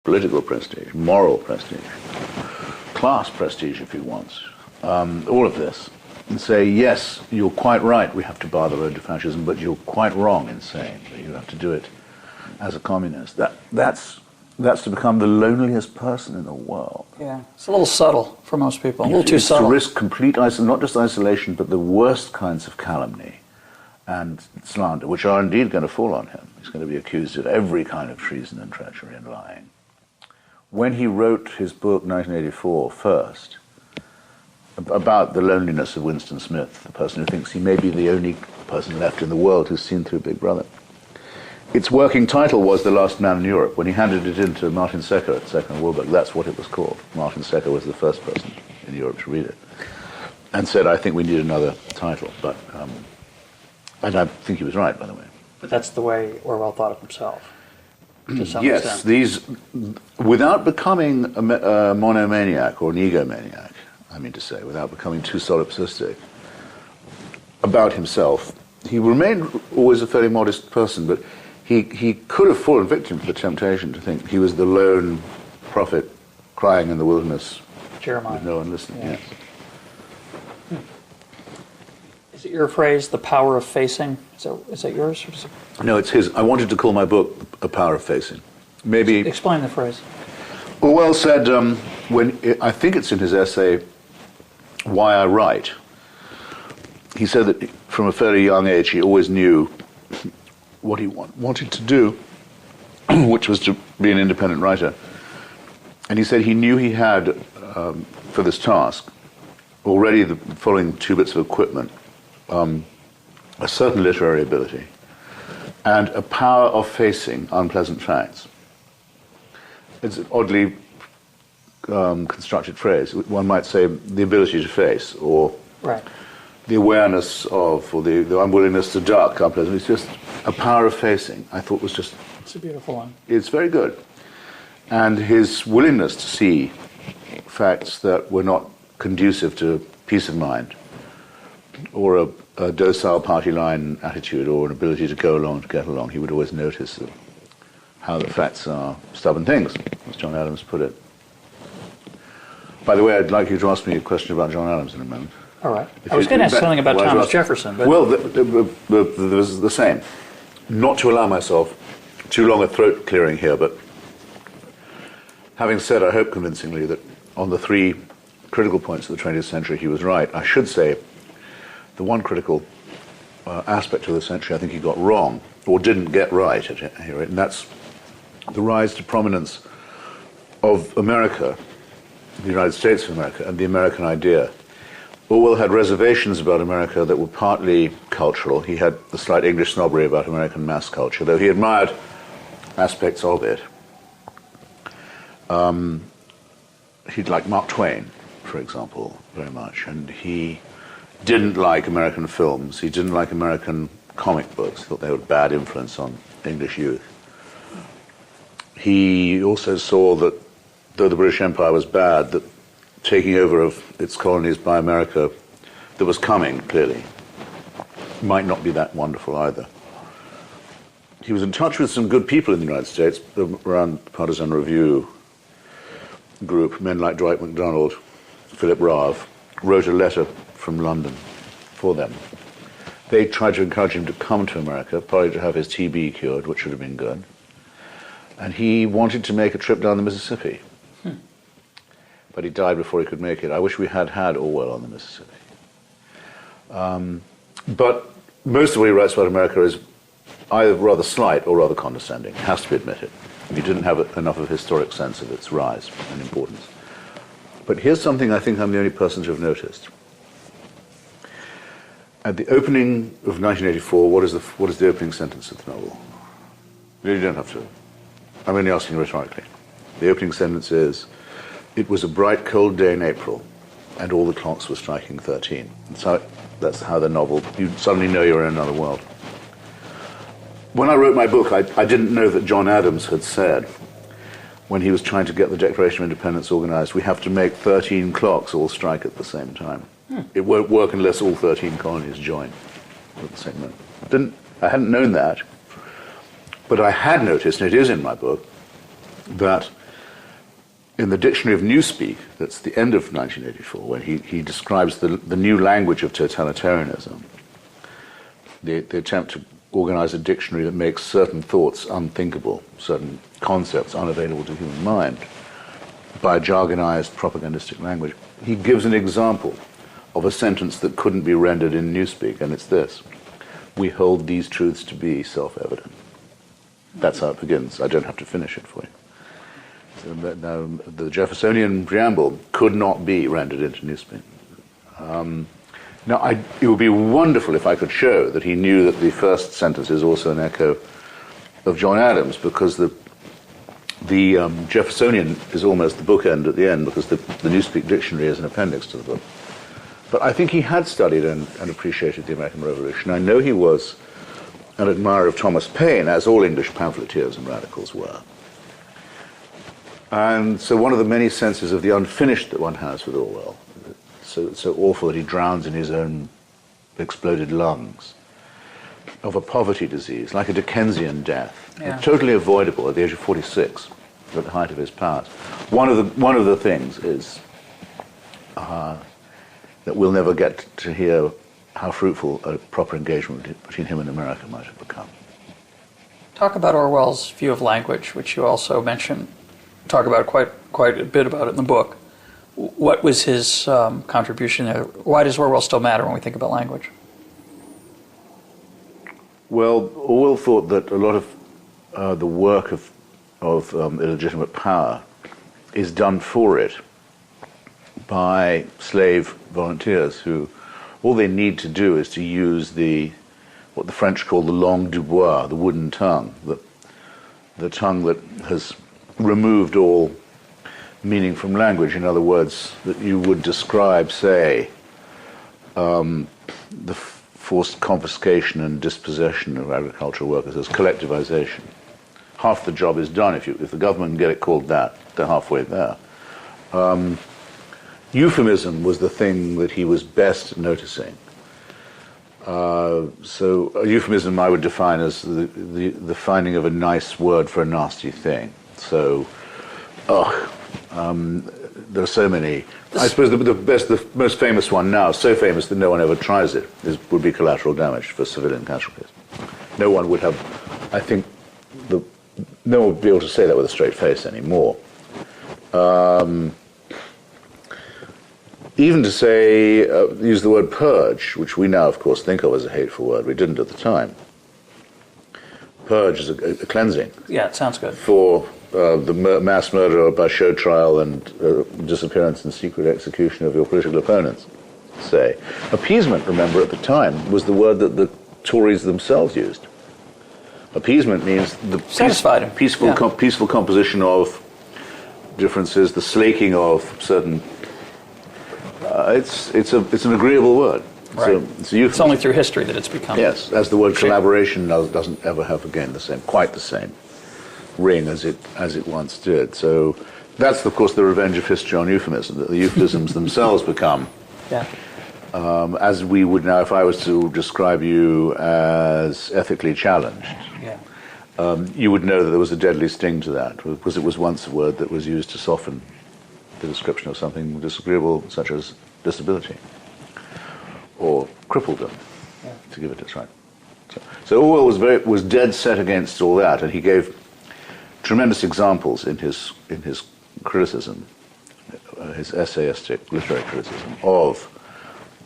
political prestige, moral prestige, class prestige if he wants, all of this, and say, yes, you're quite right, we have to bar the road to fascism, but you're quite wrong in saying that you have to do it as a communist. That's to become the loneliest person in the world. Yeah, it's a little subtle for most people, a little too It's subtle. to risk complete isolation, not just isolation, but the worst kinds of calumny and slander, which are indeed going to fall on him. He's going to be accused of every kind of treason and treachery and lying. When he wrote his book, 1984, first, about the loneliness of Winston Smith, the person who thinks he may be the only person left in the world who's seen through Big Brother, its working title was The Last Man in Europe. When he handed it in to Martin Secker at Second Warburg, that's what it was called. Martin Secker was the first person in Europe to read it, and said, I think we need another title. But and I think he was right, by the way. But that's the way Orwell thought of himself, to some Yes, extent. without becoming a monomaniac or an egomaniac, I mean to say, without becoming too solipsistic about himself, he remained always a fairly modest person, but he could have fallen victim to the temptation to think he was the lone prophet crying in the wilderness Jeremiah. with no one listening. Yeah. Yes. Is it your phrase, the power of facing? Is that yours? Or is it... No, it's his. I wanted to call my book A Power of Facing. Maybe Explain the phrase. Orwell said, I think it's in his essay, Why I Write, he said that from a fairly young age he always knew what he wanted to do, which was to be an independent writer. And he said he knew he had, for this task, already the following two bits of equipment: a certain literary ability and a power of facing unpleasant facts. It's an oddly constructed phrase. One might say the ability to face, or Right. the awareness of, or the unwillingness to duck unpleasant. It's just a power of facing. I thought was just... It's a beautiful one. It's very good. And his willingness to see facts that were not conducive to peace of mind, or a docile party line attitude, or an ability to go along, to get along. He would always notice how the facts are stubborn things, as John Adams put it. By the way, I'd like you to ask me a question about John Adams in a moment. All right. I was going to ask something about Thomas Jefferson. But... Well, there's the same. Not to allow myself too long a throat clearing here, but having said, I hope convincingly, that on the three critical points of the 20th century he was right, I should say the one critical aspect of the century I think he got wrong, or didn't get right, and that's the rise to prominence of America, the United States of America, and the American idea. Orwell had reservations about America that were partly cultural. He had the slight English snobbery about American mass culture, though he admired aspects of it. He'd like Mark Twain, for example, very much, and he didn't like American films. He didn't like American comic books. He thought they were a bad influence on English youth. He also saw that, though the British Empire was bad, that taking over of its colonies by America that was coming, clearly, might not be that wonderful either. He was in touch with some good people in the United States, around the Partisan Review group, men like Dwight MacDonald, Philip Rav, wrote a letter from London for them. They tried to encourage him to come to America, partly to have his TB cured, which would have been good. And he wanted to make a trip down the Mississippi. But he died before he could make it. I wish we had had Orwell on the Mississippi. But most of what he writes about America is either rather slight or rather condescending. It has to be admitted. He didn't have enough of a historic sense of its rise and importance. But here's something I think I'm the only person to have noticed. At the opening of 1984, what is the opening sentence of the novel? You don't have to. I'm only asking rhetorically. The opening sentence is, "It was a bright, cold day in April, and all the clocks were striking 13. That's how the novel, you suddenly know you're in another world. When I wrote my book, I didn't know that John Adams had said, when he was trying to get the Declaration of Independence organized, we have to make 13 clocks all strike at the same time. It won't work unless all 13 colonies join at the same moment. I hadn't known that, but I had noticed, and it is in my book, that in the Dictionary of Newspeak, that's the end of 1984, when he describes the new language of totalitarianism, the attempt to organize a dictionary that makes certain thoughts unthinkable, certain concepts unavailable to human mind, by jargonized propagandistic language. He gives an example of a sentence that couldn't be rendered in Newspeak, and it's this: we hold these truths to be self-evident. That's how it begins. I don't have to finish it for you. So now, the Jeffersonian preamble could not be rendered into Newspeak. Now, it would be wonderful if I could show that he knew that the first sentence is also an echo of John Adams, because the Jeffersonian is almost the bookend at the end, because the Newspeak dictionary is an appendix to the book. But I think he had studied and appreciated the American Revolution. I know he was an admirer of Thomas Paine, as all English pamphleteers and radicals were. And so one of the many senses of the unfinished that one has with Orwell, so awful that he drowns in his own exploded lungs, of a poverty disease, like a Dickensian death, totally avoidable at the age of 46, at the height of his powers. One of the things is that we'll never get to hear how fruitful a proper engagement between him and America might have become. Talk about Orwell's view of language, which you also mention, talk about quite a bit about it in the book. What was his contribution there? Why does Orwell still matter when we think about language? Well, Orwell thought that a lot of the work of illegitimate power is done for it by slave volunteers who, all they need to do is to use what the French call the langue du bois, the wooden tongue, the tongue that has removed all meaning from language. In other words, that you would describe, say, the forced confiscation and dispossession of agricultural workers as collectivization. Half the job is done. If the government can get it called that, they're halfway there. Euphemism was the thing that he was best noticing. So a euphemism I would define as the finding of a nice word for a nasty thing. So, there are so many. I suppose the most famous one now, so famous that no one ever tries it, would be collateral damage for civilian casualties. No one would have, I think, no one would be able to say that with a straight face anymore. Even to say, use the word purge, which we now, of course, think of as a hateful word. We didn't at the time. Purge is a cleansing. Yeah, it sounds good. For the mass murder by show trial and disappearance and secret execution of your political opponents, say. Appeasement, remember, at the time, was the word that the Tories themselves used. Appeasement means the peaceful composition of differences, the slaking of certain. It's an agreeable word. Right. It's only through history that it's become. Yes, as the word collaboration doesn't ever have again quite the same ring as it once did. So that's of course the revenge of history on euphemism. That the euphemisms themselves become. Yeah. As we would now, if I was to describe you as ethically challenged, you would know that there was a deadly sting to that, because it was once a word that was used to soften the description of something disagreeable, such as disability or crippledom, to give it its right. So Orwell was dead set against all that, and he gave tremendous examples in his criticism, his essayistic literary criticism of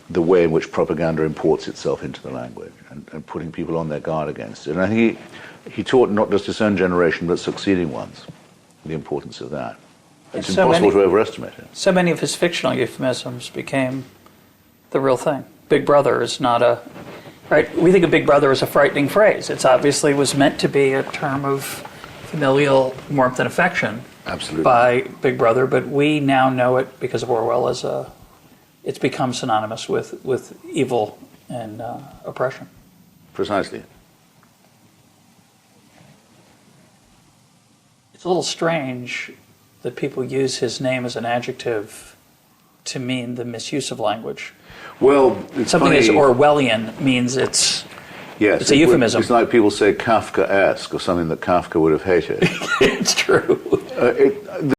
the way in which propaganda imports itself into the language and putting people on their guard against it. And I think he taught not just his own generation, but succeeding ones, the importance of that. It's impossible to overestimate it. So many of his fictional euphemisms became the real thing. Big Brother is not a... Right? We think of Big Brother as a frightening phrase. It obviously was meant to be a term of familial warmth and affection. Absolutely. By Big Brother, but we now know it because of Orwell as it's become synonymous with evil and oppression. Precisely. It's a little strange that people use his name as an adjective to mean the misuse of language. Well, it's something funny. as Orwellian means it's a euphemism. It's like people say Kafkaesque or something that Kafka would have hated. It's true.